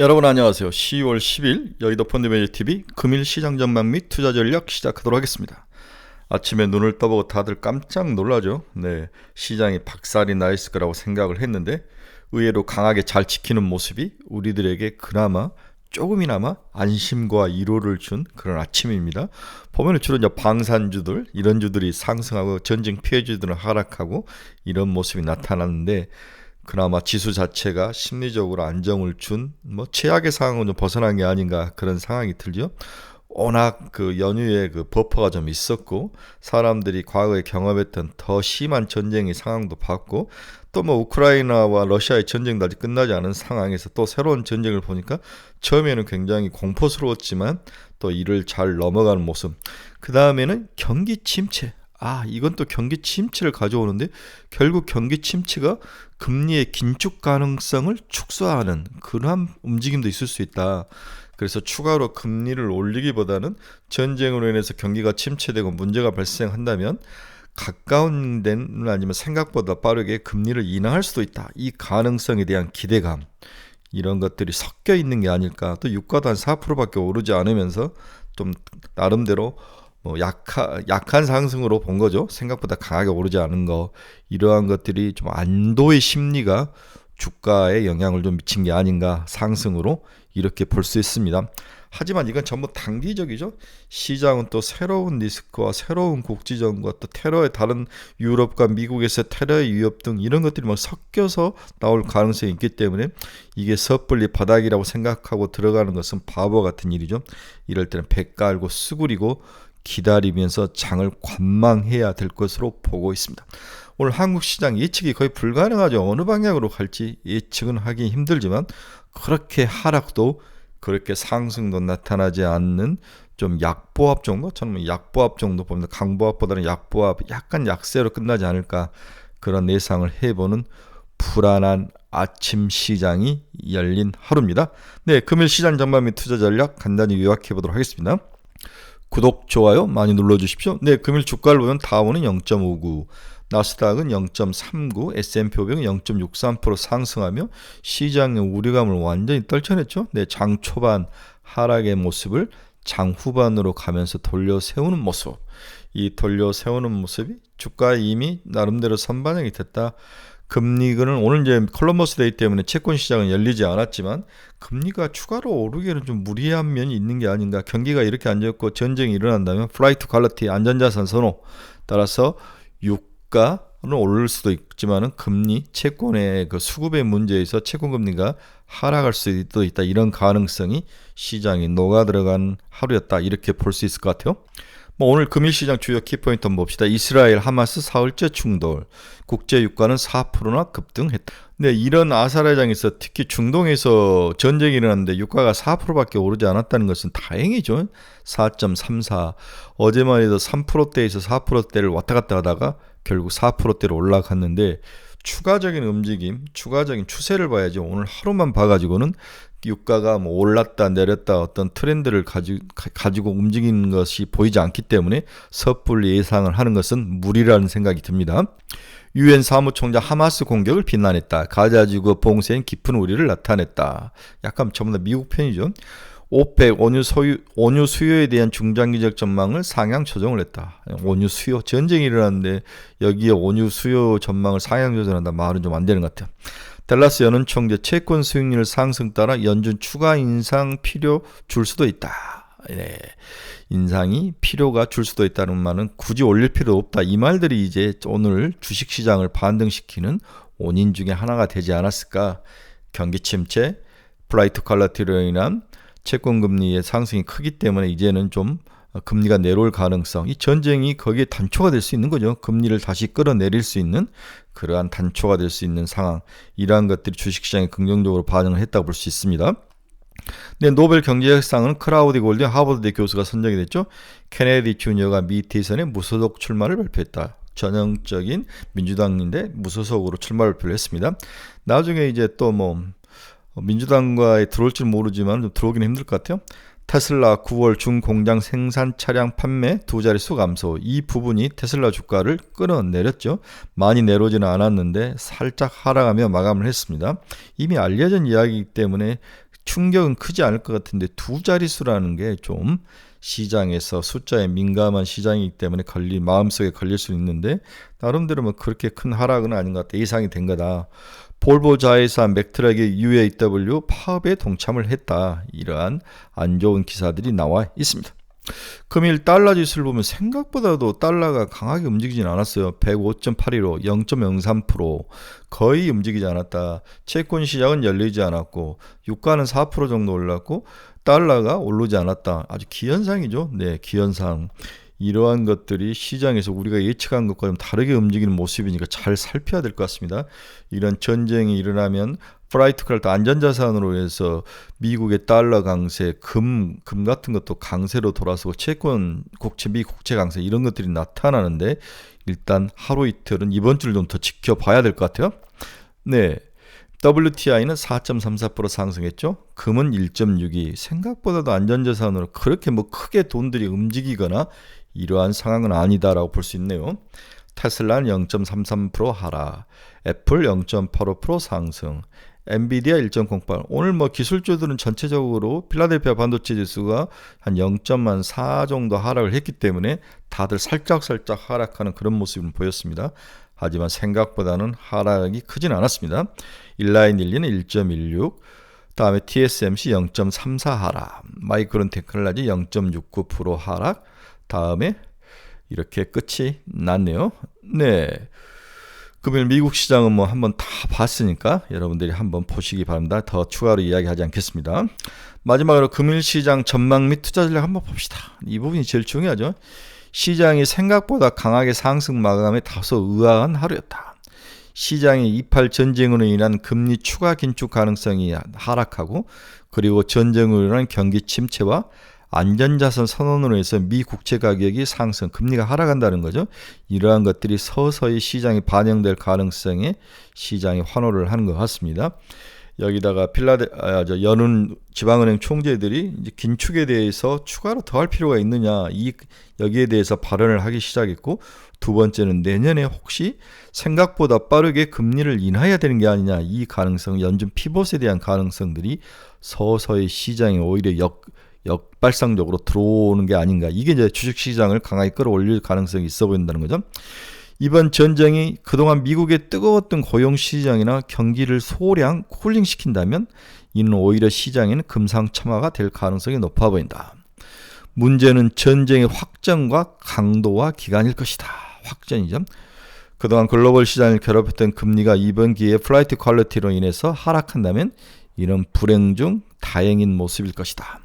여러분 안녕하세요. 10월 10일 여의도 펀드매니저TV 금일 시장 전망 및 투자 전략 시작하도록 하겠습니다. 아침에 눈을 떠보고 다들 깜짝 놀라죠. 시장이 박살이 나 있을 거라고 생각을 했는데 의외로 강하게 잘 지키는 모습이 우리들에게 그나마 조금이나마 안심과 위로를 준 그런 아침입니다. 보면 주로 이제 방산주들 이런 주들이 상승하고 전쟁 피해주들은 하락하고 이런 모습이 나타났는데 그나마 지수 자체가 심리적으로 안정을 준 최악의 상황은 좀 벗어난 게 아닌가 그런 상황이 들죠. 워낙 그 연휴에 그 버퍼가 좀 있었고 사람들이 과거에 경험했던 더 심한 전쟁의 상황도 봤고 또 우크라이나와 러시아의 전쟁도 아직 끝나지 않은 상황에서 또 새로운 전쟁을 보니까 처음에는 굉장히 공포스러웠지만 또 이를 잘 넘어가는 모습. 그 다음에는 경기 침체. 이건 또 경기 침체를 가져오는데 결국 경기 침체가 금리의 긴축 가능성을 축소하는 그러한 움직임도 있을 수 있다. 그래서 추가로 금리를 올리기보다는 전쟁으로 인해서 경기가 침체되고 문제가 발생한다면 가까운 데는 아니면 생각보다 빠르게 금리를 인하할 수도 있다. 이 가능성에 대한 기대감 이런 것들이 섞여 있는 게 아닐까. 또 유가도 한 4%밖에 오르지 않으면서 좀 나름대로 약한 상승으로 본 거죠. 생각보다 강하게 오르지 않은 거 이러한 것들이 좀 안도의 심리가 주가에 영향을 좀 미친 게 아닌가 상승으로 이렇게 볼 수 있습니다. 하지만 이건 전부 단기적이죠. 시장은 또 새로운 리스크와 새로운 국지전과 또 테러의 다른 유럽과 미국에서 테러의 위협 등 이런 것들이 섞여서 나올 가능성이 있기 때문에 이게 섣불리 바닥이라고 생각하고 들어가는 것은 바보 같은 일이죠. 이럴 때는 배 깔고 수그리고 기다리면서 장을 관망해야 될 것으로 보고 있습니다. 오늘 한국 시장 예측이 거의 불가능하죠. 어느 방향으로 갈지 예측은 하기 힘들지만 그렇게 하락도 그렇게 상승도 나타나지 않는 좀 약보합 정도? 저는 약보합 정도 봅니다. 강보합보다는 약보합, 약간 약세로 끝나지 않을까 그런 예상을 해보는 불안한 아침 시장이 열린 하루입니다. 금일 시장 전망 및 투자 전략 간단히 요약해 보도록 하겠습니다. 구독, 좋아요 많이 눌러주십시오. 금일 주가를 보면 다우는 0.59, 나스닥은 0.39, S&P 500은 0.63% 상승하며 시장의 우려감을 완전히 떨쳐냈죠. 장 초반 하락의 모습을 장 후반으로 가면서 돌려세우는 모습. 이 돌려세우는 모습이 주가에 이미 나름대로 선반영이 됐다. 금리는 오늘 이제 컬럼버스 데이 때문에 채권 시장은 열리지 않았지만 금리가 추가로 오르기에는 좀 무리한 면이 있는 게 아닌가. 경기가 이렇게 안 좋고 전쟁이 일어난다면 플라이트 퀄리티 안전자산 선호 따라서 유가는 오를 수도 있지만은 금리 채권의 그 수급의 문제에서 채권 금리가 하락할 수도 있다. 이런 가능성이 시장에 녹아 들어간 하루였다. 이렇게 볼 수 있을 것 같아요. 오늘 금일시장 주요 키포인트 한번 봅시다. 이스라엘 하마스 사흘째 충돌, 국제 유가는 4%나 급등했다. 이런 아사라장에서 특히 중동에서 전쟁이 일어났는데 유가가 4%밖에 오르지 않았다는 것은 다행이죠. 4.34 어제만 해도 3%대에서 4%대를 왔다 갔다 하다가 결국 4%대로 올라갔는데 추가적인 움직임, 추가적인 추세를 봐야지. 오늘 하루만 봐가지고는 유가가 올랐다 내렸다 어떤 트렌드를 가지고 움직이는 것이 보이지 않기 때문에 섣불리 예상을 하는 것은 무리라는 생각이 듭니다. 유엔 사무총장 하마스 공격을 비난했다. 가자지구 봉쇄엔 깊은 우려를 나타냈다. 약간 전부 다 미국 편이죠. 오펙 원유 수요에 대한 중장기적 전망을 상향 조정을 했다. 원유 수요 전쟁이 일어났는데 여기에 원유 수요 전망을 상향 조정한다. 말은 좀 안 되는 것 같아요. 댈러스 연은총재 채권 수익률 상승 따라 연준 추가 인상 필요 줄 수도 있다. 인상이 필요가 줄 수도 있다는 말은 굳이 올릴 필요 없다. 이 말들이 이제 오늘 주식시장을 반등시키는 원인 중에 하나가 되지 않았을까. 경기 침체, 플라이트 퀄리티로 인한 채권 금리의 상승이 크기 때문에 이제는 좀 금리가 내려올 가능성, 이 전쟁이 거기에 단초가 될 수 있는 거죠. 금리를 다시 끌어내릴 수 있는 그러한 단초가 될 수 있는 상황, 이러한 것들이 주식시장에 긍정적으로 반응을 했다고 볼 수 있습니다. 노벨 경제학상은 크라우디 골딩 하버드대 교수가 선정이 됐죠. 케네디 주니어가 미 대선에 무소속 출마를 발표했다. 전형적인 민주당인데 무소속으로 출마 발표를 했습니다. 나중에 이제 또 민주당과에 들어올 줄 모르지만 좀 들어오기는 힘들 것 같아요. 테슬라 9월 중공장 생산 차량 판매 두 자릿수 감소, 이 부분이 테슬라 주가를 끌어내렸죠. 많이 내려오지는 않았는데 살짝 하락하며 마감을 했습니다. 이미 알려진 이야기이기 때문에 충격은 크지 않을 것 같은데 두 자릿수라는 게 좀 시장에서 숫자에 민감한 시장이기 때문에 마음속에 걸릴 수 있는데 나름대로 뭐 그렇게 큰 하락은 아닌 것 같다. 예상이 된 거다. 볼보 자회사 맥트락의 UAW 파업에 동참을 했다. 이러한 안 좋은 기사들이 나와 있습니다. 금일 달러 지수를 보면 생각보다도 달러가 강하게 움직이진 않았어요. 105.82로 0.03% 거의 움직이지 않았다. 채권 시장은 열리지 않았고 유가는 4% 정도 올랐고 달러가 오르지 않았다. 아주 기현상이죠. 네, 기현상. 이러한 것들이 시장에서 우리가 예측한 것과 좀 다르게 움직이는 모습이니까 잘 살펴야 될 것 같습니다. 이런 전쟁이 일어나면 플라이트 컬트 안전자산으로 해서 미국의 달러 강세, 금 같은 것도 강세로 돌아서고 채권, 국채, 미 국채 강세 이런 것들이 나타나는데 일단 하루 이틀은 이번 주를 좀 더 지켜봐야 될 것 같아요. 네. WTI는 4.34% 상승했죠. 금은 1.62. 생각보다도 안전자산으로 그렇게 뭐 크게 돈들이 움직이거나 이러한 상황은 아니다라고 볼 수 있네요. 테슬라는 0.33% 하락, 애플 0.85% 상승, 엔비디아 1.08. 오늘 뭐 기술주들은 전체적으로 필라델피아 반도체 지수가 한 0.4 정도 하락을 했기 때문에 다들 살짝 하락하는 그런 모습을 보였습니다. 하지만 생각보다는 하락이 크진 않았습니다. 일라인일리는 1.16, 다음에 TSMC 0.34 하락, 마이크론 테크놀로지 0.69% 하락, 다음에 이렇게 끝이 났네요. 네. 금일 미국 시장은 뭐 한번 다 봤으니까 여러분들이 한번 보시기 바랍니다. 더 추가로 이야기하지 않겠습니다. 마지막으로 금일 시장 전망 및 투자 전략 한번 봅시다. 이 부분이 제일 중요하죠. 시장이 생각보다 강하게 상승 마감에 다소 의아한 하루였다. 시장의 이팔 전쟁으로 인한 금리 추가 긴축 가능성이 하락하고 그리고 전쟁으로 인한 경기 침체와 안전자산 선언으로 해서 미 국채 가격이 상승, 금리가 하락한다는 거죠. 이러한 것들이 서서히 시장에 반영될 가능성에 시장이 환호를 하는 것 같습니다. 여기다가 연은 지방은행 총재들이 이제 긴축에 대해서 추가로 더 할 필요가 있느냐 여기에 대해서 발언을 하기 시작했고 두 번째는 내년에 혹시 생각보다 빠르게 금리를 인하해야 되는 게 아니냐 이 가능성 연준 피봇에 대한 가능성들이 서서히 시장에 오히려 역발상적으로 들어오는 게 아닌가. 이게 이제 주식시장을 강하게 끌어올릴 가능성이 있어 보인다는 거죠. 이번 전쟁이 그동안 미국의 뜨거웠던 고용시장이나 경기를 소량 쿨링시킨다면 이는 오히려 시장에는 금상첨화가 될 가능성이 높아 보인다. 문제는 전쟁의 확전과 강도와 기간일 것이다. 확전이죠. 그동안 글로벌 시장을 괴롭혔던 금리가 이번 기회에 플라이트 퀄리티로 인해서 하락한다면 이는 불행 중 다행인 모습일 것이다.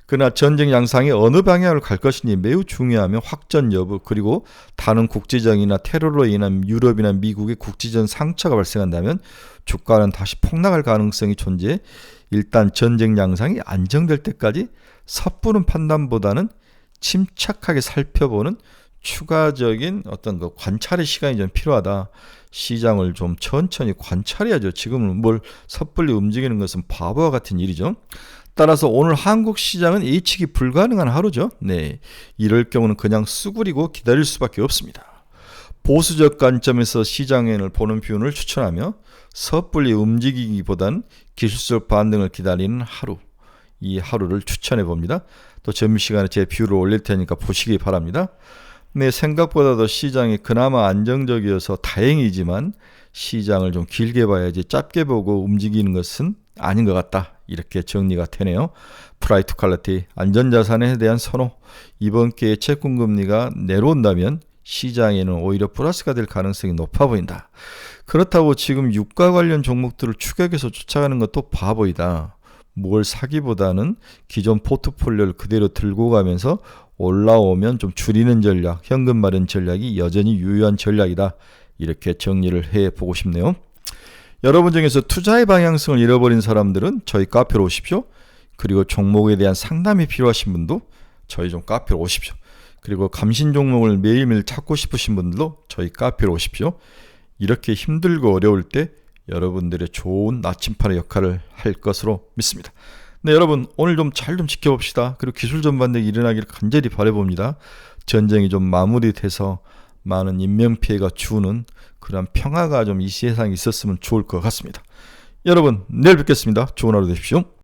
그러나 전쟁 양상이 어느 방향으로 갈 것인지 매우 중요하며 확전 여부 그리고 다른 국제적이나 테러로 인한 유럽이나 미국의 국제적 상처가 발생한다면 주가는 다시 폭락할 가능성이 존재해 일단 전쟁 양상이 안정될 때까지 섣부른 판단보다는 침착하게 살펴보는 추가적인 어떤 그 관찰의 시간이 좀 필요하다. 시장을 좀 천천히 관찰해야죠. 지금은 뭘 섣불리 움직이는 것은 바보와 같은 일이죠. 따라서 오늘 한국 시장은 예측이 불가능한 하루죠. 네, 이럴 경우는 그냥 수그리고 기다릴 수밖에 없습니다. 보수적 관점에서 시장을 보는 뷰를 추천하며 섣불리 움직이기보단 기술적 반등을 기다리는 하루, 이 하루를 추천해 봅니다. 또 점심시간에 제 뷰를 올릴 테니까 보시기 바랍니다. 네, 생각보다도 시장이 그나마 안정적이어서 다행이지만 시장을 좀 길게 봐야지 짧게 보고 움직이는 것은 아닌 것 같다. 이렇게 정리가 되네요. 프라이트 퀄리티, 안전자산에 대한 선호. 이번 기회에 채권금리가 내려온다면 시장에는 오히려 플러스가 될 가능성이 높아 보인다. 그렇다고 지금 유가 관련 종목들을 추격해서 쫓아가는 것도 바보이다. 뭘 사기보다는 기존 포트폴리오를 그대로 들고 가면서 올라오면 좀 줄이는 전략, 현금 마련 전략이 여전히 유효한 전략이다. 이렇게 정리를 해보고 싶네요. 여러분 중에서 투자의 방향성을 잃어버린 사람들은 저희 카페로 오십시오. 그리고 종목에 대한 상담이 필요하신 분도 저희 좀 카페로 오십시오. 그리고 감신 종목을 매일매일 찾고 싶으신 분들도 저희 카페로 오십시오. 이렇게 힘들고 어려울 때 여러분들의 좋은 나침판의 역할을 할 것으로 믿습니다. 네, 여러분 오늘 좀 잘 좀 지켜봅시다. 그리고 기술 전반적이 일어나기를 간절히 바라봅니다. 전쟁이 좀 마무리돼서 많은 인명피해가 주는 그런 평화가 좀 이 세상에 있었으면 좋을 것 같습니다. 여러분 내일 뵙겠습니다. 좋은 하루 되십시오.